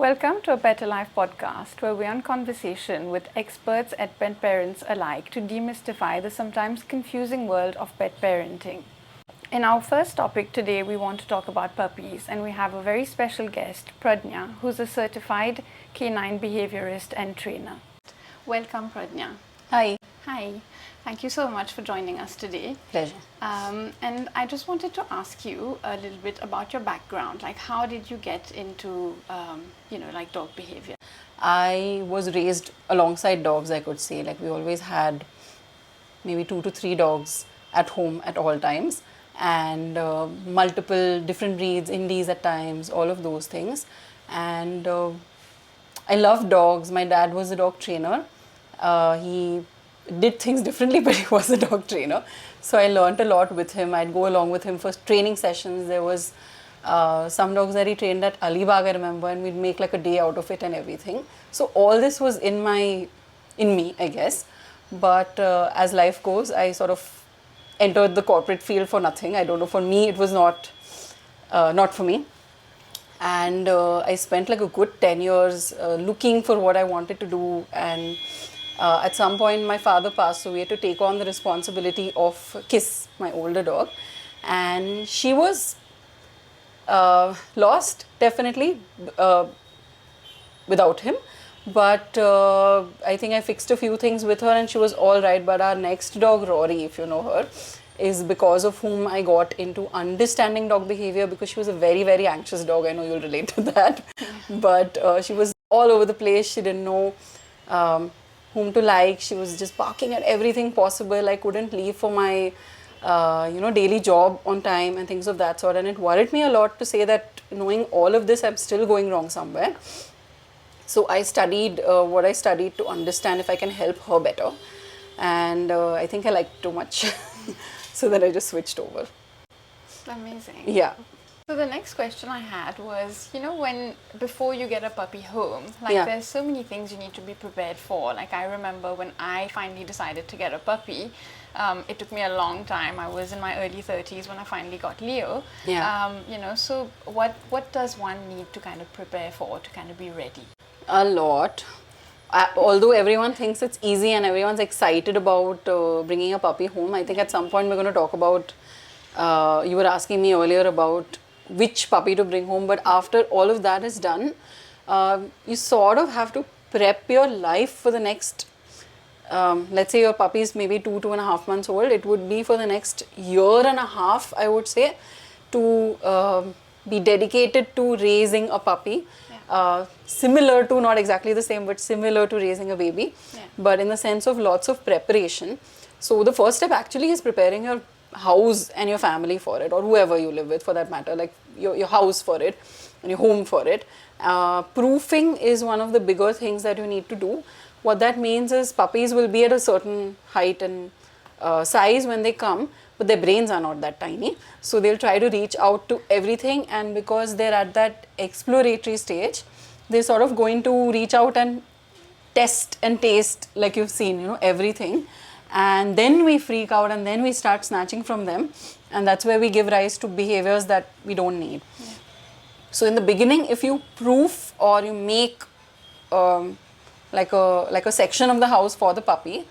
Welcome to a Better Life podcast, where we're on conversation with experts and pet parents alike to demystify the sometimes confusing world of pet parenting. In our first topic today, we want to talk about puppies, and we have a very special guest, Pradnya, who's a certified canine behaviorist and trainer. Welcome, Pradnya. Hi. Hi. Thank you so much for joining us today. Pleasure. And I just wanted to ask you a little bit about your background. Like, how did you get into, dog behavior? I was raised alongside dogs, I could say. Like, we always had maybe 2 to 3 dogs at home at all times, and multiple different breeds, indies at times, all of those things. And I love dogs. My dad was a dog trainer. He did things differently, but he was a dog trainer. So I learned a lot with him. I'd go along with him for training sessions. There was some dogs that he trained at Alibag, I remember, and we'd make like a day out of it and everything. So all this was in me, I guess. But as life goes, I sort of entered the corporate field for nothing. I don't know, for me it was not for me. And I spent like a good 10 years looking for what I wanted to do, and at some point my father passed, so we had to take on the responsibility of Kiss, my older dog, and she was lost definitely without him, but I think I fixed a few things with her and she was all right. But our next dog, Rory, if you know her, is because of whom I got into understanding dog behavior, because she was a very, very anxious dog. I know you'll relate to that. But she was all over the place. She didn't know whom to like. She was just barking at everything possible. I couldn't leave for my daily job on time and things of that sort. And it worried me a lot to say that knowing all of this, I'm still going wrong somewhere. So I studied what I studied to understand if I can help her better. And I think I liked too much. So then I just switched over. Amazing. Yeah. So the next question I had was, before you get a puppy home, there's so many things you need to be prepared for. Like, I remember when I finally decided to get a puppy, it took me a long time. I was in my early 30s when I finally got Leo. Yeah. So what does one need to kind of prepare for, to kind of be ready? A lot. Although everyone thinks it's easy and everyone's excited about bringing a puppy home, I think at some point we're going to talk about, you were asking me earlier about which puppy to bring home, but after all of that is done, you sort of have to prep your life for the next, let's say your puppy is maybe 2.5 months old, it would be for the next year and a half, I would say, to be dedicated to raising a puppy. Similar to, not exactly the same, but similar to raising a baby, but in the sense of lots of preparation. So the first step actually is preparing your house and your family for it, or whoever you live with for that matter, like your house for it and your home for it. Proofing is one of the bigger things that you need to do. What that means is puppies will be at a certain height and size when they come, but their brains are not that tiny. So they'll try to reach out to everything, and because they're at that exploratory stage, they're sort of going to reach out and test and taste, like you've seen, everything. And then we freak out and then we start snatching from them. And that's where we give rise to behaviors that we don't need. Yeah. So in the beginning, if you proof or you make like a section of the house for the puppy,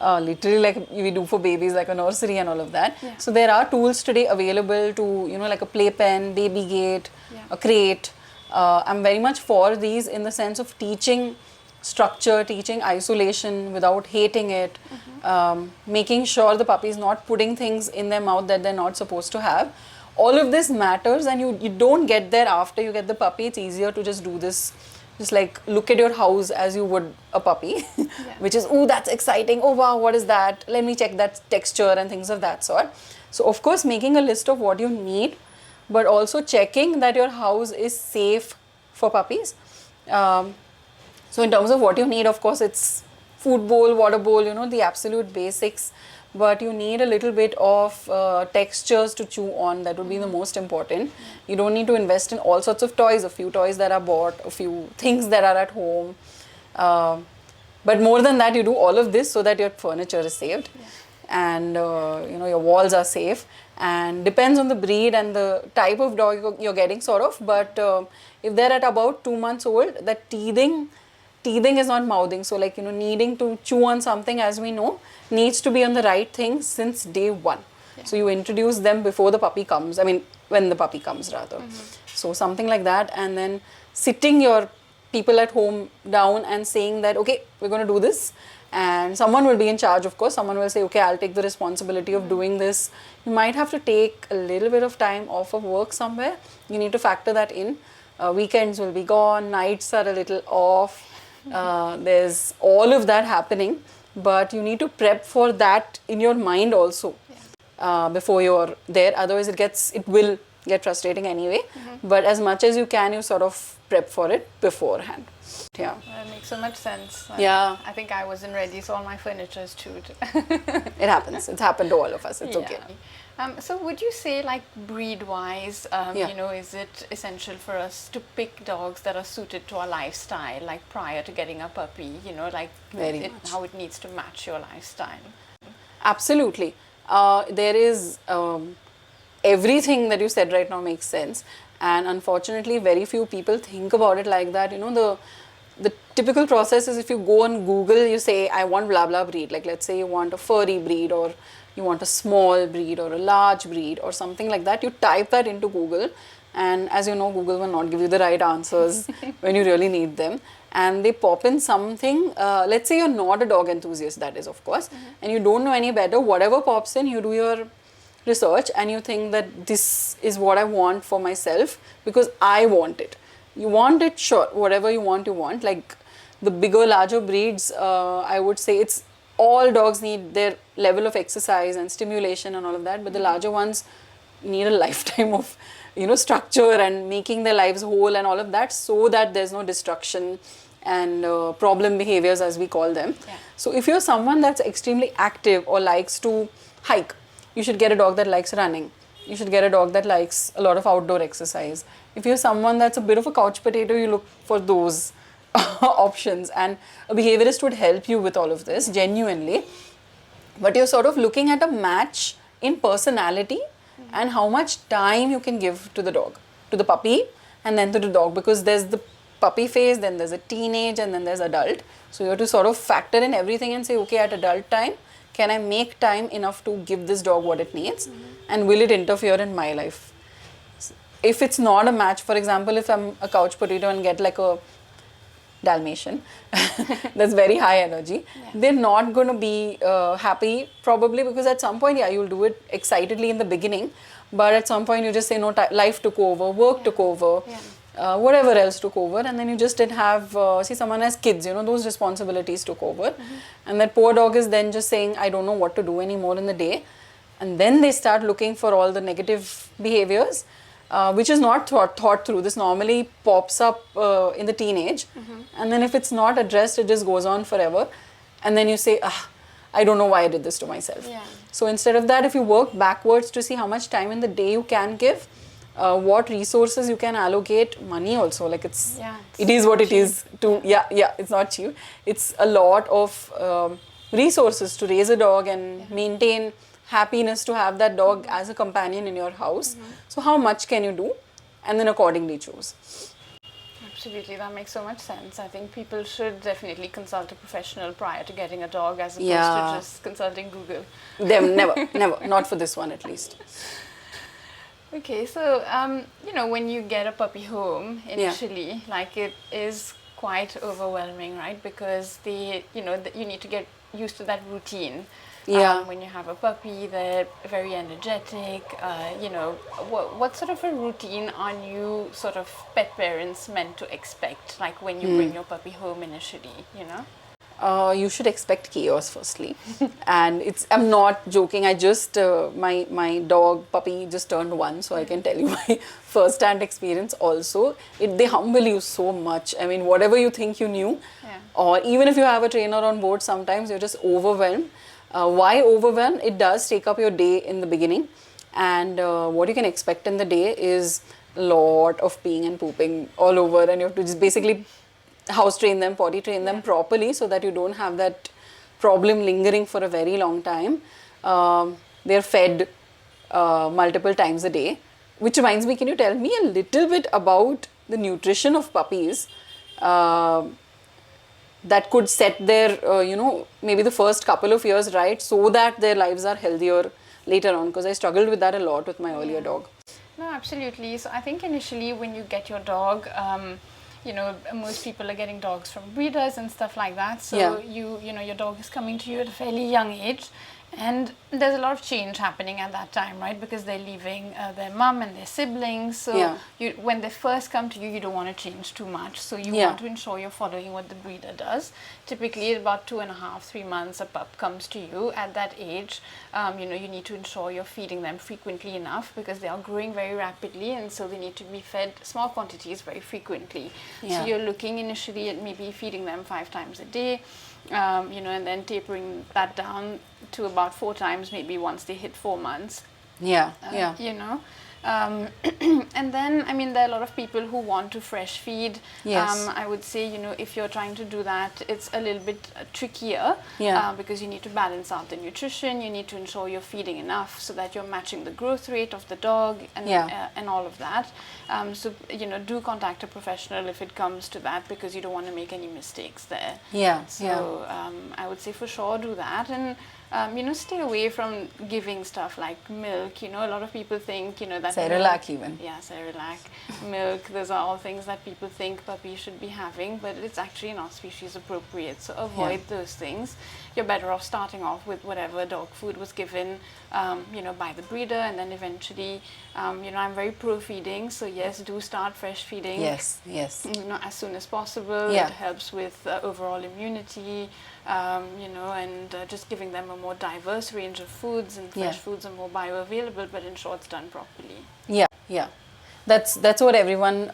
literally like we do for babies, like a nursery and all of that. Yeah. So there are tools today available to, like a playpen, baby gate, a crate. I'm very much for these in the sense of teaching structure, teaching isolation without hating it, making sure the puppy is not putting things in their mouth that they're not supposed to have. All of this matters, and you don't get there after you get the puppy. It's easier to just do this. Just like look at your house as you would a puppy, which is, oh, that's exciting. Oh, wow, what is that? Let me check that texture and things of that sort. So, of course, making a list of what you need, but also checking that your house is safe for puppies. So, in terms of what you need, of course, it's food bowl, water bowl, the absolute basics. But you need a little bit of textures to chew on. That would be the most important. You don't need to invest in all sorts of toys, a few toys that are bought, a few things that are at home. But more than that, you do all of this so that your furniture is saved. and your walls are safe, and depends on the breed and the type of dog you're getting sort of, but if they're at about 2 months old, that teething is not mouthing, so like needing to chew on something, as we know, needs to be on the right thing since day one. So you introduce them before the puppy comes, when the puppy comes rather. So something like that, and then sitting your people at home down and saying that, okay, we're going to do this, and someone will be in charge, of course. Someone will say, okay, I'll take the responsibility of doing this. You might have to take a little bit of time off of work somewhere. You need to factor that in. Weekends will be gone, nights are a little off. There's all of that happening, but you need to prep for that in your mind also before you're there. Otherwise, it will get frustrating anyway. But as much as you can, you sort of prep for it beforehand. Yeah. That makes so much sense. Yeah. I think I wasn't ready, so all my furniture is chewed. It happens. It's happened to all of us. It's okay. So would you say, like, breed-wise, is it essential for us to pick dogs that are suited to our lifestyle, like prior to getting a puppy, Very much. how it needs to match your lifestyle? Absolutely. There is everything that you said right now makes sense, and unfortunately very few people think about it like that. The typical process is, if you go on Google, you say, I want blah blah breed, like let's say you want a furry breed, or you want a small breed or a large breed or something like that. You type that into Google, and as you know, Google will not give you the right answers when you really need them, and they pop in something. Let's say you're not a dog enthusiast, that is, of course, and you don't know any better. Whatever pops in, you do your research and you think that this is what I want for myself because I want it. You want it, sure, whatever you want, like the bigger, larger breeds, I would say it's all dogs need their level of exercise and stimulation and all of that, but the larger ones need a lifetime of structure and making their lives whole and all of that, so that there's no destruction and problem behaviors, as we call them. So if you're someone that's extremely active or likes to hike, you should get a dog that likes running. You should get a dog that likes a lot of outdoor exercise. If you're someone that's a bit of a couch potato, you look for those options, and a behaviorist would help you with all of this genuinely. But you're sort of looking at a match in personality and how much time you can give to the dog, to the puppy, and then to the dog, because there's the puppy phase, then there's a teenage, and then there's adult. So you have to sort of factor in everything and say, okay, at adult time, can I make time enough to give this dog what it needs, and will it interfere in my life? If it's not a match, for example, if I'm a couch potato and get like a Dalmatian that's very high energy, they're not going to be happy probably, because at some point, you'll do it excitedly in the beginning, but at some point you just say, no, life took over, work took over, whatever else took over, and then you just didn't have, someone has kids, those responsibilities took over, and that poor dog is then just saying, I don't know what to do anymore in the day, and then they start looking for all the negative behaviors, which is not thought through. This normally pops up in the teenage, and then if it's not addressed, it just goes on forever, and then you say, I don't know why I did this to myself. So instead of that, if you work backwards to see how much time in the day you can give, what resources you can allocate, money also, like it is what it is to, it's not cheap. It's a lot of resources to raise a dog and maintain happiness to have that dog as a companion in your house. So how much can you do, and then accordingly choose. Absolutely, that makes so much sense. I think people should definitely consult a professional prior to getting a dog, as opposed to just consulting Google. Never, not for this one at least. Okay, so when you get a puppy home initially, like, it is quite overwhelming, right? Because you need to get used to that routine. When you have a puppy, they're very energetic. What sort of a routine are you sort of pet parents meant to expect, like when you bring your puppy home initially, You should expect chaos firstly. And I'm not joking. I just, my dog puppy just turned 1, so I can tell you my first-hand experience also. They humble you so much. I mean, whatever you think you knew, or even if you have a trainer on board, sometimes you're just overwhelmed. Why overwhelmed? It does take up your day in the beginning, and what you can expect in the day is a lot of peeing and pooping all over, and you have to just basically house train them, potty train them properly, so that you don't have that problem lingering for a very long time. They're fed multiple times a day. Which reminds me, can you tell me a little bit about the nutrition of puppies that could set their, maybe the first couple of years right so that their lives are healthier later on? Because I struggled with that a lot with my earlier dog. No, absolutely. So I think initially when you get your dog, most people are getting dogs from breeders and stuff like that. So your dog is coming to you at a fairly young age, and there's a lot of change happening at that time, right? Because they're leaving their mum and their siblings. So when they first come to you, you don't want to change too much. So you want to ensure you're following what the breeder does. Typically, at about 2.5, 3 months, a pup comes to you. At that age, you need to ensure you're feeding them frequently enough because they are growing very rapidly, and so they need to be fed small quantities very frequently. So you're looking initially at maybe feeding them 5 times a day. And then tapering that down to about 4 times, maybe once they hit 4 months. And then, there are a lot of people who want to fresh feed. I would say, if you're trying to do that, it's a little bit trickier because you need to balance out the nutrition. You need to ensure you're feeding enough so that you're matching the growth rate of the dog and all of that. Do contact a professional if it comes to that because you don't want to make any mistakes there. I would say for sure do that. And stay away from giving stuff like milk. A lot of people think, that Cerelac even. Yeah, Cerelac, milk, those are all things that people think puppies should be having, but it's actually not species appropriate. So avoid those things. You're better off starting off with whatever dog food was given, by the breeder, and then eventually, I'm very pro feeding. So yes, do start fresh feeding. Yes. As soon as possible. It helps with overall immunity. And just giving them a more diverse range of foods, and fresh foods are more bioavailable, but ensure it's done properly. That's what everyone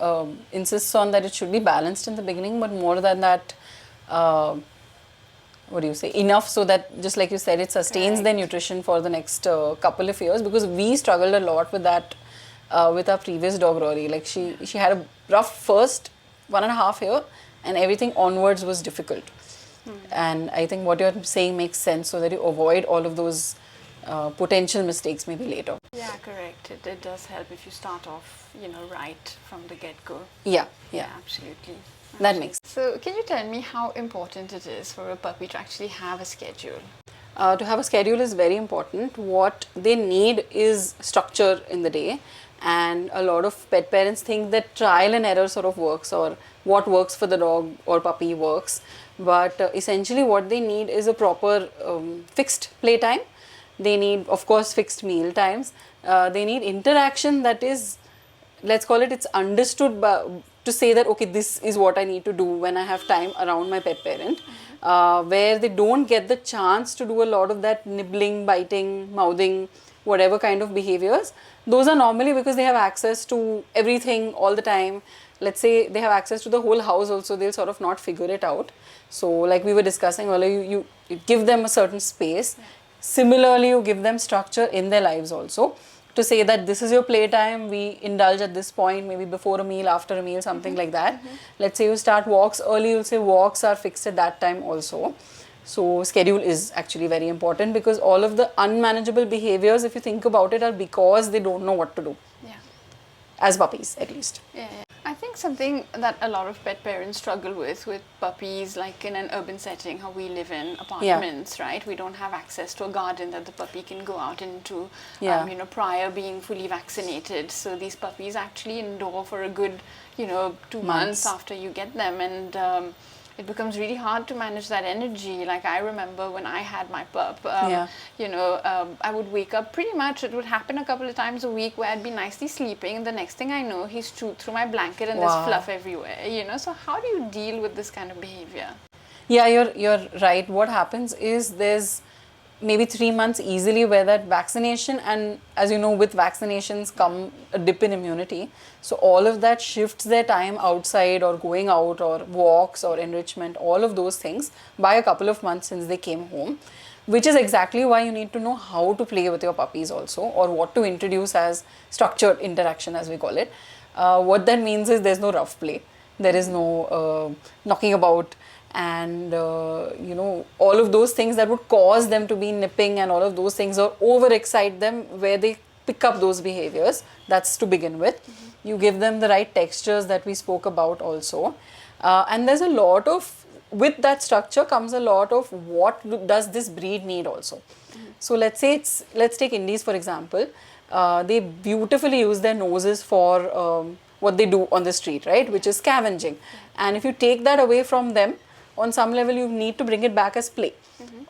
insists on, that it should be balanced in the beginning, but more than that, enough so that, just like you said, it sustains their nutrition for the next couple of years, because we struggled a lot with that with our previous dog, Rory. Like she had a rough first 1.5 year, and everything onwards was difficult. And I think what you're saying makes sense, so that you avoid all of those potential mistakes maybe later. Yeah, correct. It does help if you start off, right from the get-go. Yeah, absolutely. That makes sense. So can you tell me how important it is for a puppy to actually have a schedule? To have a schedule is very important. What they need is structure in the day. And a lot of pet parents think that trial and error sort of works, or what works for the dog or puppy works. But essentially what they need is a proper fixed playtime. They need, of course, fixed meal times. They need interaction that is, let's call it, it's understood to say that, okay, this is what I need to do when I have time around my pet parent. Where they don't get the chance to do a lot of that nibbling, biting, mouthing, whatever kind of behaviors. Those are normally because they have access to everything all the time. Let's say they have access to the whole house also, they'll sort of not figure it out. So like we were discussing earlier, you give them a certain space. Similarly, you give them structure in their lives also, to say that this is your playtime, we indulge at this point, maybe before a meal, after a meal, something like that. Let's say you start walks early, you'll say walks are fixed at that time also. So schedule is actually very important, because all of the unmanageable behaviors, if you think about it, are because they don't know what to do. As puppies, at least. I think something that a lot of pet parents struggle with puppies, like in an urban setting, how we live in apartments, right? We don't have access to a garden that the puppy can go out into, prior being fully vaccinated. So these puppies actually indoor for a good, 2 months after you get them, and it becomes really hard to manage that energy. Like I remember when I had my pup, I would wake up pretty much, it would happen a couple of times a week where I'd be nicely sleeping, and the next thing I know, he's chewed through my blanket and there's fluff everywhere, So how do you deal with this kind of behavior? Yeah, you're right. What happens is there's maybe 3 months easily where that vaccination, and as you know, with vaccinations come a dip in immunity. So all of that shifts their time outside or going out or walks or enrichment, all of those things by a couple of months since they came home, which is exactly why you need to know how to play with your puppies also, or what to introduce as structured interaction, as we call it. What that means is there's no rough play. There is no knocking about and all of those things that would cause them to be nipping and all of those things, or overexcite them where they pick up those behaviors. That's to begin with. You give them the right textures that we spoke about also, and there's a lot of, with that structure comes a lot of what does this breed need also. So let's take Indies for example. They beautifully use their noses for what they do on the street, right, which is scavenging. And if you take that away from them, on some level you need to bring it back as play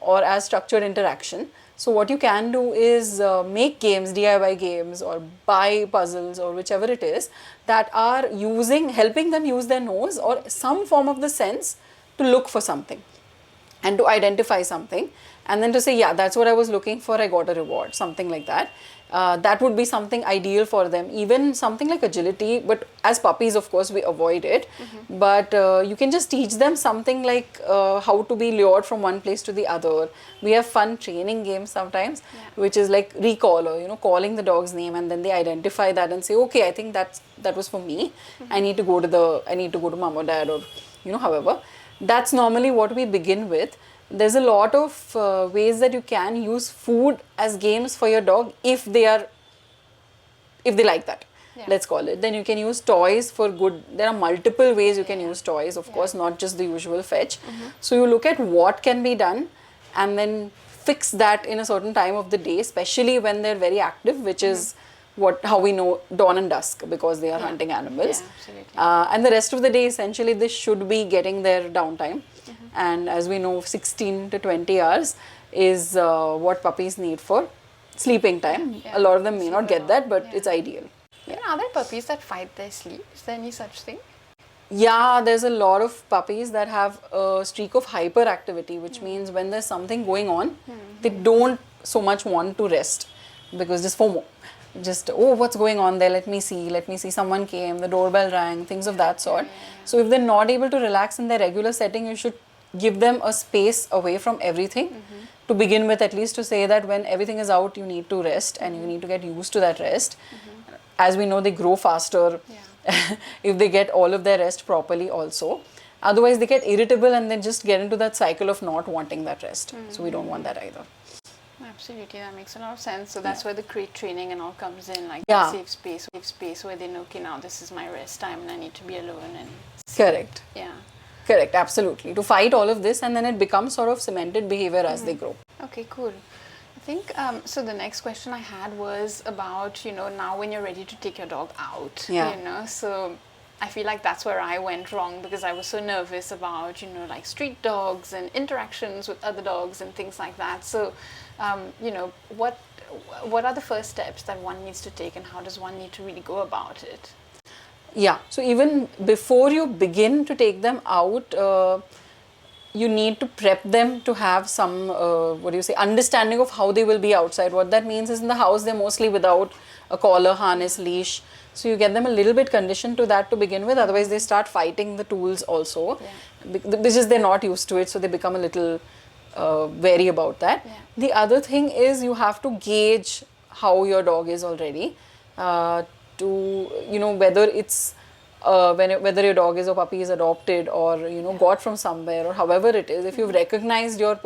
or as structured interaction. So what you can do is make games, DIY games, or buy puzzles or whichever it is, that are helping them use their nose or some form of the sense to look for something and to identify something, and then to say, yeah, that's what I was looking for, I got a reward, something like that. That would be something ideal for them. Even something like agility, but as puppies of course we avoid it, but you can just teach them something like how to be lured from one place to the other. We have fun training games sometimes, which is like recall, or calling the dog's name, and then they identify that and say, okay, I think that was for me. I need to go to mom or dad, or however. That's normally what we begin with. There's a lot of ways that you can use food as games for your dog if they like that, let's call it. Then you can use toys for good. There are multiple ways you can use toys, of course, not just the usual fetch. So you look at what can be done and then fix that in a certain time of the day, especially when they're very active, which is how we know dawn and dusk, because they are hunting animals. And the rest of the day, essentially, they should be getting their downtime. And as we know, 16 to 20 hours is what puppies need for sleeping time. A lot of them may not get that, but it's ideal. Are there puppies that fight their sleep? Is there any such thing? Yeah, there's a lot of puppies that have a streak of hyperactivity, which means when there's something going on, they don't so much want to rest, because just FOMO. What's going on there? Let me see, someone came, the doorbell rang, things of that sort. So if they're not able to relax in their regular setting, you should give them a space away from everything to begin with, at least to say that when everything is out, you need to rest and you need to get used to that rest. As we know, they grow faster if they get all of their rest properly also. Otherwise, they get irritable and then just get into that cycle of not wanting that rest. So we don't want that either. Absolutely, that makes a lot of sense. So that's where the crate training and all comes in, like safe space where they know, okay, now this is my rest time and I need to be alone. And correct. Yeah. Correct, absolutely. To fight all of this, and then it becomes sort of cemented behavior as they grow. Okay, cool. I think, so the next question I had was about, now when you're ready to take your dog out, so I feel like that's where I went wrong, because I was so nervous about, like street dogs and interactions with other dogs and things like that. So, what are the first steps that one needs to take, and how does one need to really go about it? Yeah, so even before you begin to take them out, you need to prep them to have some, understanding of how they will be outside. What that means is, in the house, they're mostly without a collar, harness, leash. So you get them a little bit conditioned to that to begin with. Otherwise, they start fighting the tools also. Because they're not used to it, so they become a little wary about that. The other thing is, you have to gauge how your dog is already. Whether it's whether your dog is or puppy is adopted or got from somewhere, or however it is. If you've recognized your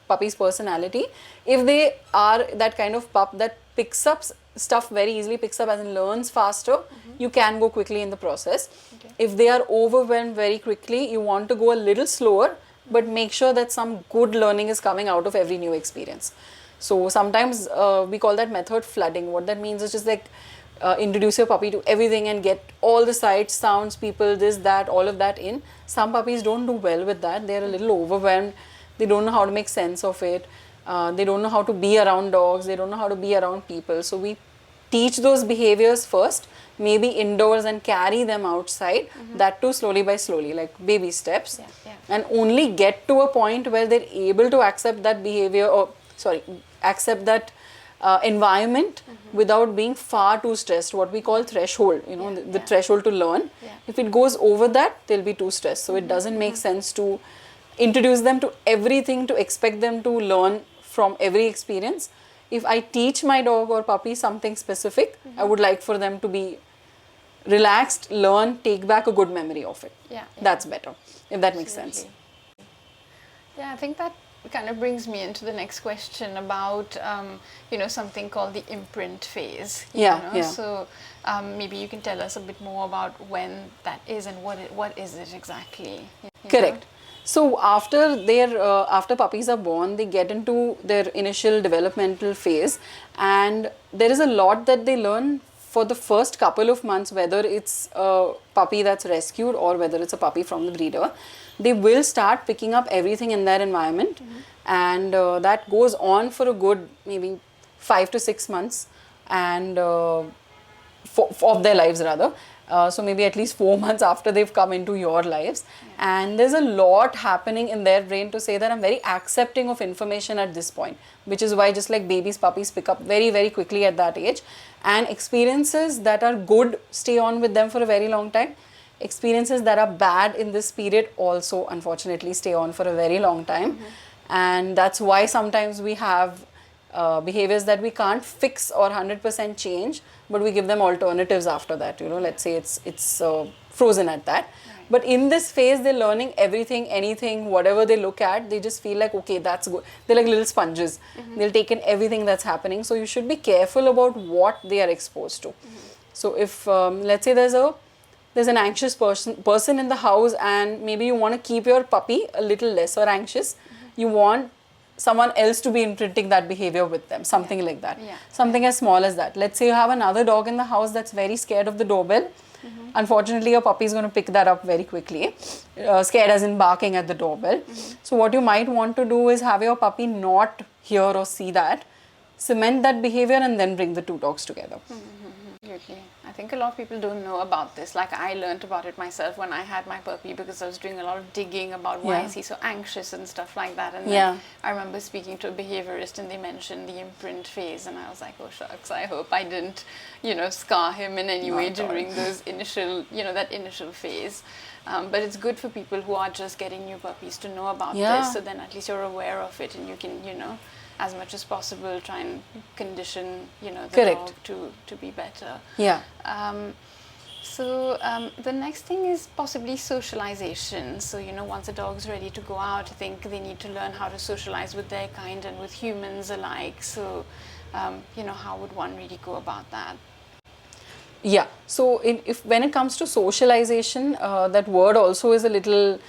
puppy's personality, if they are that kind of pup that picks up stuff very easily, picks up as in learns faster, you can go quickly in the process. If they are overwhelmed very quickly, you want to go a little slower, but make sure that some good learning is coming out of every new experience. So sometimes we call that method flooding. What that means is just like introduce your puppy to everything and get all the sights, sounds, people, this, that, all of that in. Some puppies don't do well with that. They're a little overwhelmed. They don't know how to make sense of it. They don't know how to be around dogs. They don't know how to be around people. So we teach those behaviors first, maybe indoors, and carry them outside. That too slowly by slowly, like baby steps. And only get to a point where they're able to accept that behavior, accept that environment without being far too stressed, what we call threshold, the threshold to learn. If it goes over that, they'll be too stressed. So it doesn't make sense to introduce them to everything, to expect them to learn from every experience. If I teach my dog or puppy something specific, I would like for them to be relaxed, learn, take back a good memory of it. That's better, if that makes sense. Yeah, I think that kind of brings me into the next question about, something called the imprint phase. Yeah. So maybe you can tell us a bit more about when that is and what is it exactly. Correct. So after puppies are born, they get into their initial developmental phase, and there is a lot that they learn for the first couple of months, whether it's a puppy that's rescued or whether it's a puppy from the breeder. They will start picking up everything in their environment, and that goes on for a good maybe 5 to 6 months, and of their lives rather. So maybe at least 4 months after they've come into your lives. And there's a lot happening in their brain to say that I'm very accepting of information at this point, which is why just like babies, puppies pick up very, very quickly at that age. And experiences that are good stay on with them for a very long time. Experiences that are bad in this period also unfortunately stay on for a very long time. And that's why sometimes we have behaviors that we can't fix or 100% change, but we give them alternatives after that. Let's say it's frozen at that. Right. But in this phase, they're learning everything, anything, whatever they look at, they just feel like, okay, that's good. They're like little sponges. They'll take in everything that's happening. So you should be careful about what they are exposed to. So if let's say there's an anxious person in the house, and maybe you want to keep your puppy a little lesser anxious, you want someone else to be imprinting that behavior with them, something like that. Something as small as that. Let's say you have another dog in the house that's very scared of the doorbell. Unfortunately, your puppy is going to pick that up very quickly. Scared as in barking at the doorbell. So what you might want to do is have your puppy not hear or see that, cement that behavior, and then bring the two dogs together. Absolutely. I think a lot of people don't know about this. Like, I learned about it myself when I had my puppy, because I was doing a lot of digging about why is he so anxious and stuff like that. And then I remember speaking to a behaviorist, and they mentioned the imprint phase, and I was like, oh shucks, I hope I didn't, scar him in any way during those initial, that initial phase. But it's good for people who are just getting new puppies to know about this, so then at least you're aware of it, and you can, as much as possible try and condition the dog to be better. So the next thing is possibly socialization. So once a dog's ready to go out, I think they need to learn how to socialize with their kind and with humans alike. So how would one really go about that? So when it comes to socialization, that word also is a little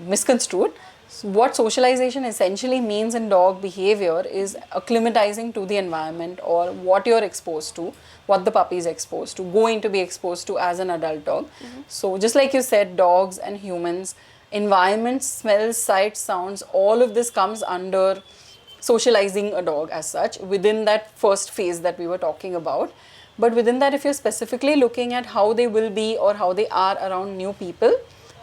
misconstrued. What socialization essentially means in dog behavior is acclimatizing to the environment, or what you're exposed to, what the puppy is exposed to, going to be exposed to as an adult dog. So just like you said, dogs and humans, environment, smells, sights, sounds, all of this comes under socializing a dog as such within that first phase that we were talking about. But within that, if you're specifically looking at how they will be or how they are around new people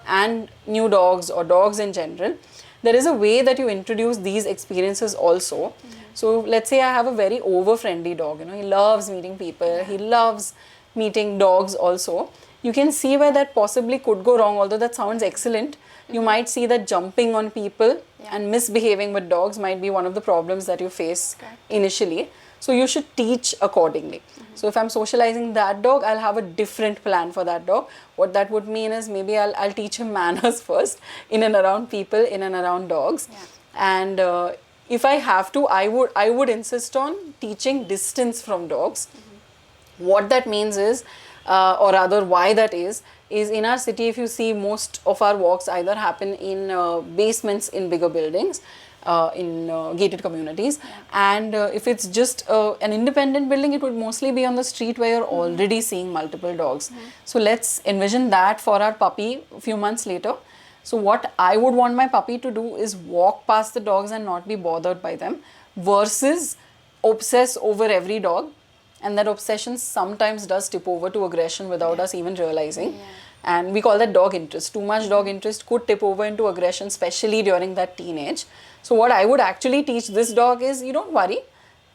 and new dogs or dogs in general, there is a way that you introduce these experiences also. So let's say I have a very over-friendly dog, he loves meeting people, he loves meeting dogs also. You can see where that possibly could go wrong, although that sounds excellent. You might see that jumping on people and misbehaving with dogs might be one of the problems that you face initially. So you should teach accordingly. So if I'm socializing that dog, I'll have a different plan for that dog. What that would mean is maybe I'll teach him manners first in and around people, in and around dogs. And if I have to, I would insist on teaching distance from dogs. What that means is, or rather why that is in our city, if you see, most of our walks either happen in basements in bigger buildings, in gated communities, and if it's just an independent building, it would mostly be on the street where you're already seeing multiple dogs. So let's envision that for our puppy a few months later. So what I would want my puppy to do is walk past the dogs and not be bothered by them, versus obsess over every dog, and that obsession sometimes does tip over to aggression without us even realizing. And we call that dog interest. Too much dog interest could tip over into aggression, especially during that teenage. So what I would actually teach this dog is, you don't worry,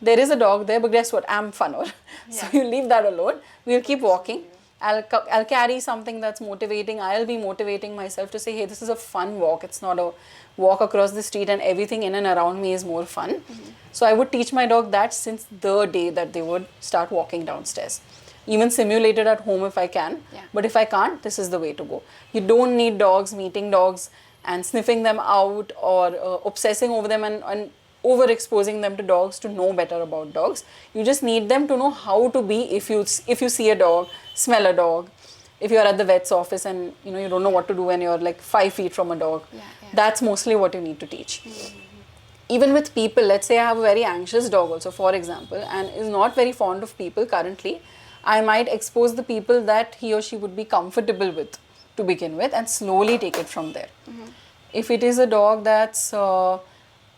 there is a dog there, but guess what, I'm funner. So you leave that alone. We'll keep walking. I'll carry something that's motivating. I'll be motivating myself to say, hey, this is a fun walk. It's not a walk across the street and everything in and around me is more fun. So I would teach my dog that since the day that they would start walking downstairs. Even simulate it at home if I can. But if I can't, this is the way to go. You don't need dogs, meeting dogs, and sniffing them out or obsessing over them and overexposing them to dogs to know better about dogs. You just need them to know how to be if you see a dog, smell a dog. If you're at the vet's office and you don't know what to do when you're like 5 feet from a dog, that's mostly what you need to teach. Even with people, let's say I have a very anxious dog also, for example, and is not very fond of people currently, I might expose the people that he or she would be comfortable with to begin with and slowly take it from there. If it is a dog that's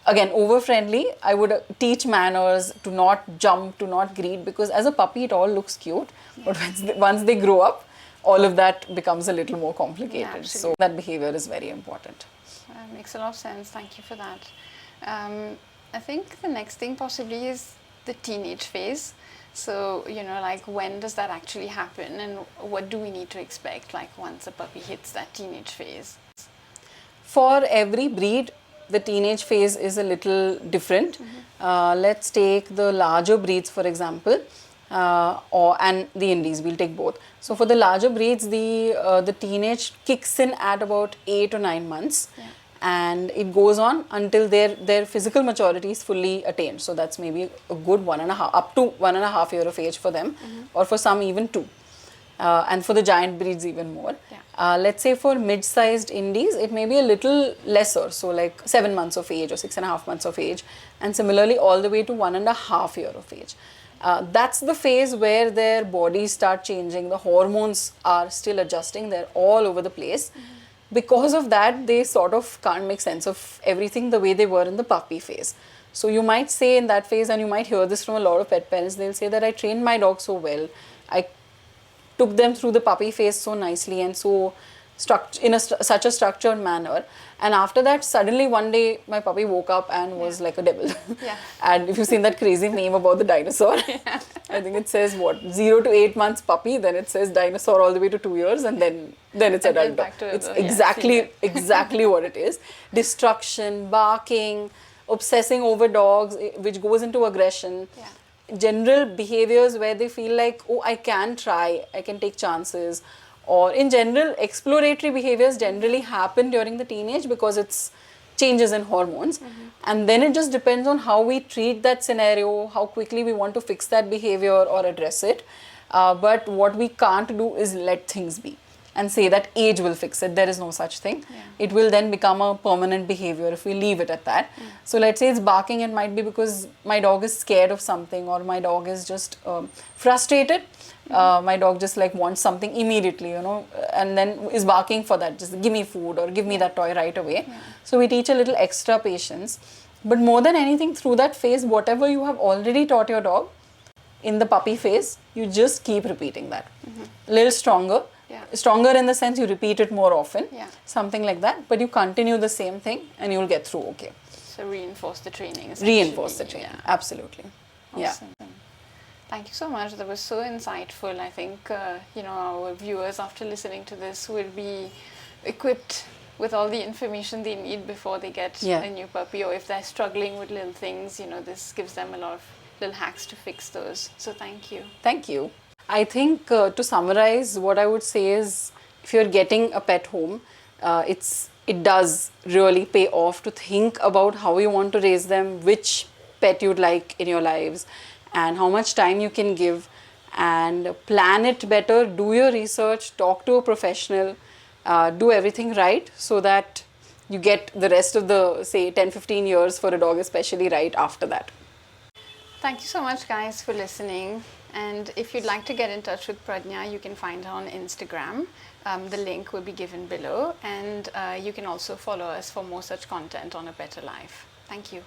again over friendly, I would teach manners, to not jump, to not greet, because as a puppy it all looks cute, but once they grow up, all of that becomes a little more complicated. So that behavior is very important. Makes a lot of sense. Thank you for that. I think the next thing possibly is the teenage phase. So, like when does that actually happen and what do we need to expect like once a puppy hits that teenage phase? For every breed, the teenage phase is a little different. Let's take the larger breeds, for example, and the Indies, we'll take both. So for the larger breeds, the teenage kicks in at about 8 or 9 months. And it goes on until their physical maturity is fully attained. So that's maybe a good 1.5 up to 1.5 year of age for them, or for some even 2. And for the giant breeds even more. Let's say for mid-sized Indies, it may be a little lesser, so like 7 months of age or 6.5 months of age, and similarly all the way to 1.5 year of age. That's the phase where their bodies start changing, the hormones are still adjusting, they're all over the place. Because of that, they sort of can't make sense of everything the way they were in the puppy phase. So you might say in that phase, and you might hear this from a lot of pet parents, they'll say that I trained my dog so well, I took them through the puppy phase so nicely and so in such a structured manner, and after that suddenly one day my puppy woke up and was like a devil. And if you've seen that crazy meme about the dinosaur, I think it says what, 0 to 8 months puppy, then it says dinosaur all the way to 2 years, and then it's adult dog. It's exactly what it is. Destruction, barking, obsessing over dogs, which goes into aggression. General behaviors where they feel like, oh, I can try, I can take chances. Or in general, exploratory behaviors generally happen during the teenage because it's changes in hormones. And then it just depends on how we treat that scenario, how quickly we want to fix that behavior or address it. But what we can't do is let things be and say that age will fix it. There is no such thing. It will then become a permanent behavior if we leave it at that. So let's say it's barking, it might be because my dog is scared of something, or my dog is just frustrated. My dog just like wants something immediately, and then is barking for that, just give me food or give me that toy right away. So we teach a little extra patience. But more than anything, through that phase, whatever you have already taught your dog in the puppy phase, you just keep repeating that. A little stronger. Stronger in the sense you repeat it more often, something like that, but you continue the same thing and you will get through okay. So reinforce the training. Reinforce the training, absolutely. Awesome. Thank you so much. That was so insightful. I think our viewers, after listening to this, will be equipped with all the information they need before they get a new puppy, or if they're struggling with little things, this gives them a lot of little hacks to fix those. So thank you. Thank you. I think to summarize, what I would say is, if you're getting a pet home, it does really pay off to think about how you want to raise them, which pet you'd like in your lives, and how much time you can give, and plan it better, do your research, talk to a professional, do everything right so that you get the rest of the, say, 10-15 years for a dog especially right after that. Thank you so much, guys, for listening. And if you'd like to get in touch with Pradnya, you can find her on Instagram. The link will be given below, and you can also follow us for more such content on A Better Life. Thank you.